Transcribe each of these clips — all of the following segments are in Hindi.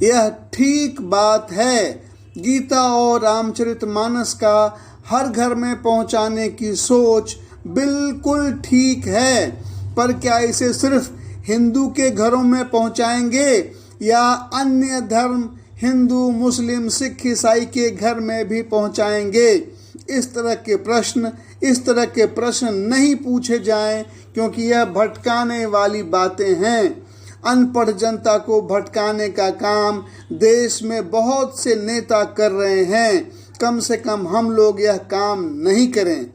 यह ठीक बात है। गीता और रामचरितमानस का हर घर में पहुंचाने की सोच बिल्कुल ठीक है, पर क्या इसे सिर्फ हिंदू के घरों में पहुंचाएंगे या अन्य धर्म हिंदू, मुस्लिम, सिख, ईसाई के घर में भी पहुंचाएंगे? इस तरह के प्रश्न नहीं पूछे जाएं, क्योंकि यह भटकाने वाली बातें हैं। अनपढ़ जनता को भटकाने का काम देश में बहुत से नेता कर रहे हैं। कम से कम हम लोग यह काम नहीं करें।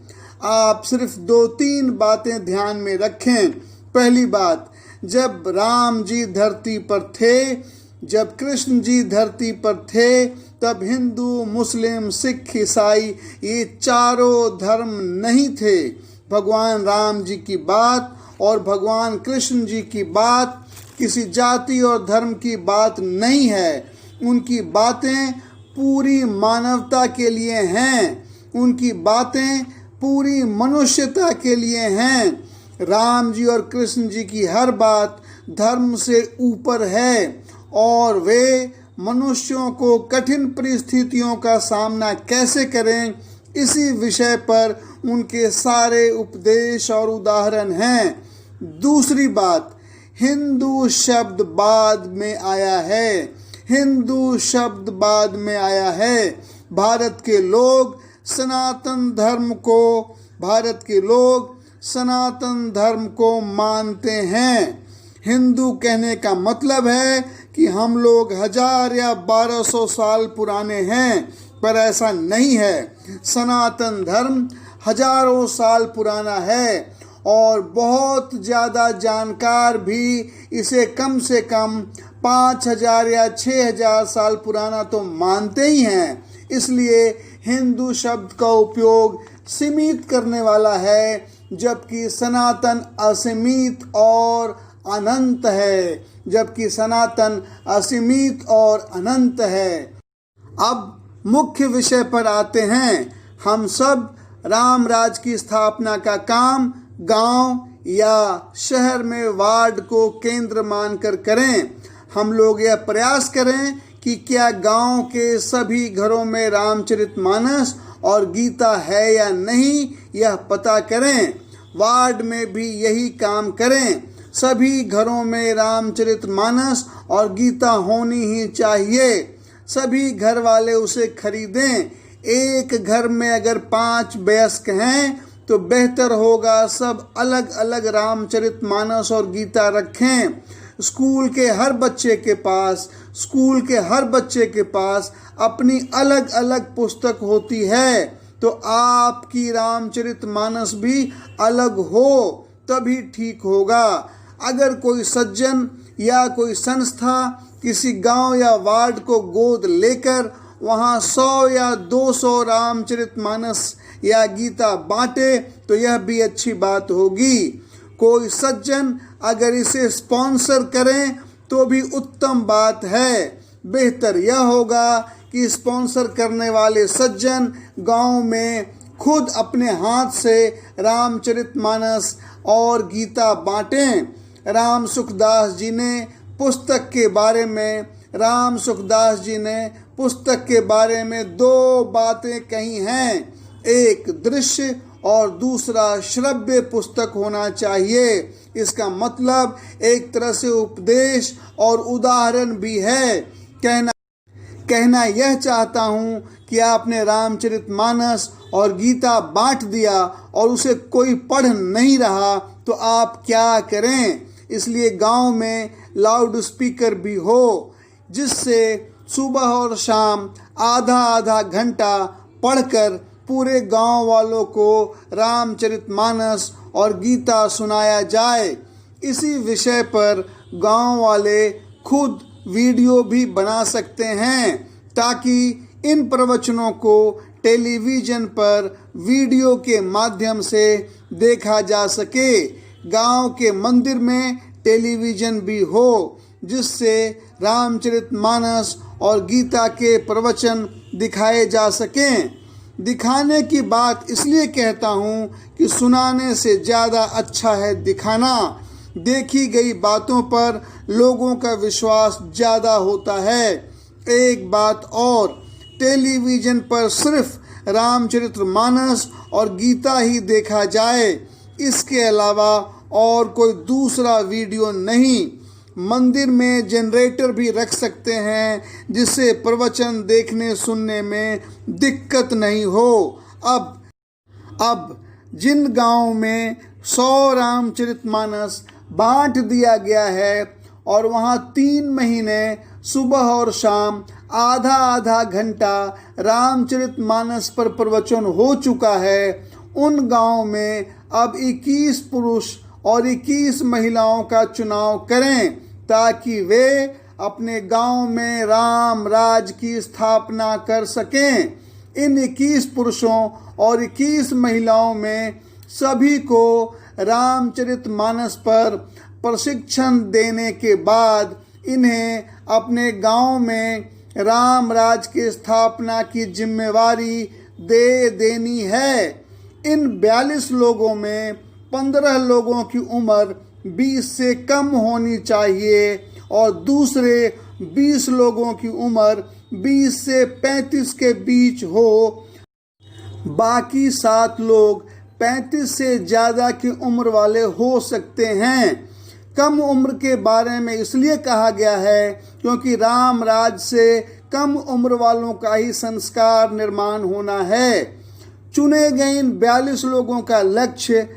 आप सिर्फ 2-3 बातें ध्यान में रखें। पहली बात, जब राम जी धरती पर थे, जब कृष्ण जी धरती पर थे, तब हिंदू, मुस्लिम, सिख, ईसाई ये चारों धर्म नहीं थे। भगवान राम जी की बात और भगवान कृष्ण जी की बात किसी जाति और धर्म की बात नहीं है। उनकी बातें पूरी मानवता के लिए हैं। उनकी बातें पूरी मनुष्यता के लिए हैं। राम जी और कृष्ण जी की हर बात धर्म से ऊपर है और वे मनुष्यों को कठिन परिस्थितियों का सामना कैसे करें, इसी विषय पर उनके सारे उपदेश और उदाहरण हैं। दूसरी बात, हिंदू शब्द बाद में आया है। हिंदू शब्द बाद में आया है। भारत के लोग सनातन धर्म को मानते हैं। हिंदू कहने का मतलब है कि हम लोग 1000 या 1200 साल पुराने हैं, पर ऐसा नहीं है। सनातन धर्म हजारों साल पुराना है और बहुत ज़्यादा जानकार भी इसे कम से कम 5000 या 6000 साल पुराना तो मानते ही हैं। इसलिए हिंदू शब्द का उपयोग सीमित करने वाला है, जबकि सनातन असीमित और अनंत है। अब मुख्य विषय पर आते हैं। हम सब राम राज की स्थापना का काम गांव या शहर में वार्ड को केंद्र मानकर करें। हम लोग यह प्रयास करें कि क्या गांव के सभी घरों में रामचरितमानस और गीता है या नहीं, यह पता करें। वार्ड में भी यही काम करें। सभी घरों में रामचरितमानस और गीता होनी ही चाहिए। सभी घर वाले उसे खरीदें। एक घर में अगर 5 वयस्क हैं तो बेहतर होगा सब अलग अलग रामचरितमानस और गीता रखें। स्कूल के हर बच्चे के पास अपनी अलग अलग पुस्तक होती है, तो आपकी रामचरितमानस भी अलग हो तभी ठीक होगा। अगर कोई सज्जन या कोई संस्था किसी गांव या वार्ड को गोद लेकर वहां 100 या 200 रामचरितमानस या गीता बांटे तो यह भी अच्छी बात होगी। कोई सज्जन अगर इसे स्पॉन्सर करें तो भी उत्तम बात है। बेहतर यह होगा कि स्पॉन्सर करने वाले सज्जन गांव में खुद अपने हाथ से रामचरितमानस और गीता बांटें। राम सुखदास जी ने पुस्तक के बारे में 2 बातें कही हैं। एक दृश्य और दूसरा श्रव्य पुस्तक होना चाहिए। इसका मतलब एक तरह से उपदेश और उदाहरण भी है। कहना यह चाहता हूँ कि आपने रामचरितमानस और गीता बांट दिया और उसे कोई पढ़ नहीं रहा तो आप क्या करें? इसलिए गांव में लाउड स्पीकर भी हो, जिससे सुबह और शाम आधा घंटा पढ़कर पूरे गांव वालों को रामचरितमानस और गीता सुनाया जाए। इसी विषय पर गांव वाले खुद वीडियो भी बना सकते हैं, ताकि इन प्रवचनों को टेलीविज़न पर वीडियो के माध्यम से देखा जा सके। गांव के मंदिर में टेलीविज़न भी हो, जिससे रामचरितमानस और गीता के प्रवचन दिखाए जा सकें। दिखाने की बात इसलिए कहता हूँ कि सुनाने से ज़्यादा अच्छा है दिखाना। देखी गई बातों पर लोगों का विश्वास ज़्यादा होता है। एक बात और, टेलीविज़न पर सिर्फ रामचरितमानस और गीता ही देखा जाए, इसके अलावा और कोई दूसरा वीडियो नहीं। मंदिर में जनरेटर भी रख सकते हैं जिससे प्रवचन देखने सुनने में दिक्कत नहीं हो। अब जिन गांव में 100 रामचरितमानस बांट दिया गया है और वहां 3 महीने सुबह और शाम आधा आधा घंटा रामचरितमानस पर प्रवचन हो चुका है, उन गांव में अब 21 पुरुष और 21 महिलाओं का चुनाव करें ताकि वे अपने गांव में राम राज की स्थापना कर सकें। इन 21 पुरुषों और 21 महिलाओं में सभी को रामचरितमानस पर प्रशिक्षण देने के बाद इन्हें अपने गांव में राम राज की स्थापना की जिम्मेवारी दे देनी है। इन 42 लोगों में 15 लोगों की उम्र 20 से कम होनी चाहिए और दूसरे 20 लोगों की उम्र 20 से 35 के बीच हो। बाकी 7 लोग 35 से ज़्यादा की उम्र वाले हो सकते हैं। कम उम्र के बारे में इसलिए कहा गया है क्योंकि राम राज से कम उम्र वालों का ही संस्कार निर्माण होना है। चुने गए इन 42 लोगों का लक्ष्य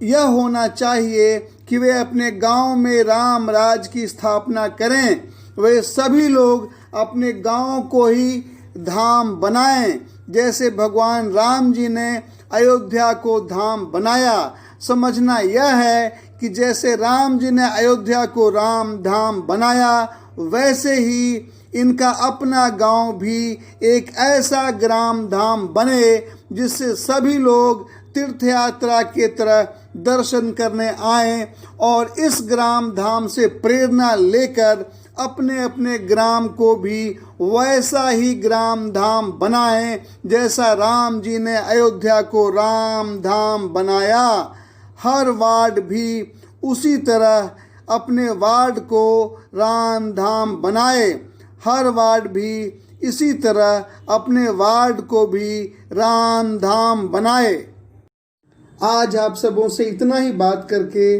यह होना चाहिए कि वे अपने गांव में राम राज की स्थापना करें। वे सभी लोग अपने गांव को ही धाम बनाएं, जैसे भगवान राम जी ने अयोध्या को धाम बनाया। समझना यह है कि जैसे राम जी ने अयोध्या को राम धाम बनाया, वैसे ही इनका अपना गांव भी एक ऐसा ग्राम धाम बने जिससे सभी लोग तीर्थ यात्रा के तरह दर्शन करने आएं और इस ग्राम धाम से प्रेरणा लेकर अपने अपने ग्राम को भी वैसा ही ग्राम धाम बनाएं जैसा राम जी ने अयोध्या को राम धाम बनाया। हर वार्ड भी उसी तरह अपने वार्ड को राम धाम बनाए। हर वार्ड भी इसी तरह अपने वार्ड को भी राम धाम बनाए। आज आप सबों से इतना ही बात करके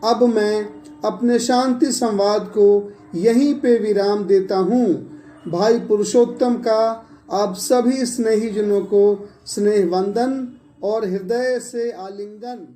अब मैं अपने शांति संवाद को यहीं पे विराम देता हूँ। भाई पुरुषोत्तम का आप सभी स्नेहीजनों को स्नेह वंदन और हृदय से आलिंगन।